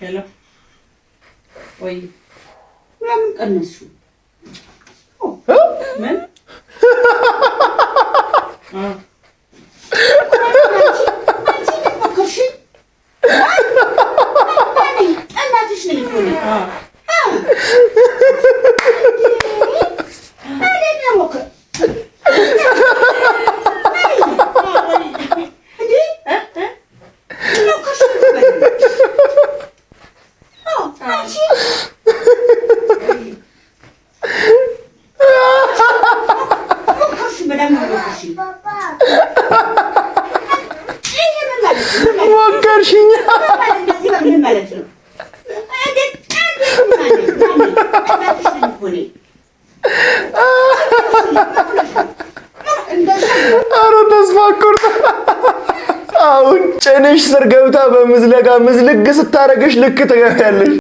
Hello. Oi. Ramen ቀነሱ ምን አሁን ጭንሽ ስር ገብታ በምዝለጋ ምዝልግ ስታረግሽ ልክ ትገኛለሽ።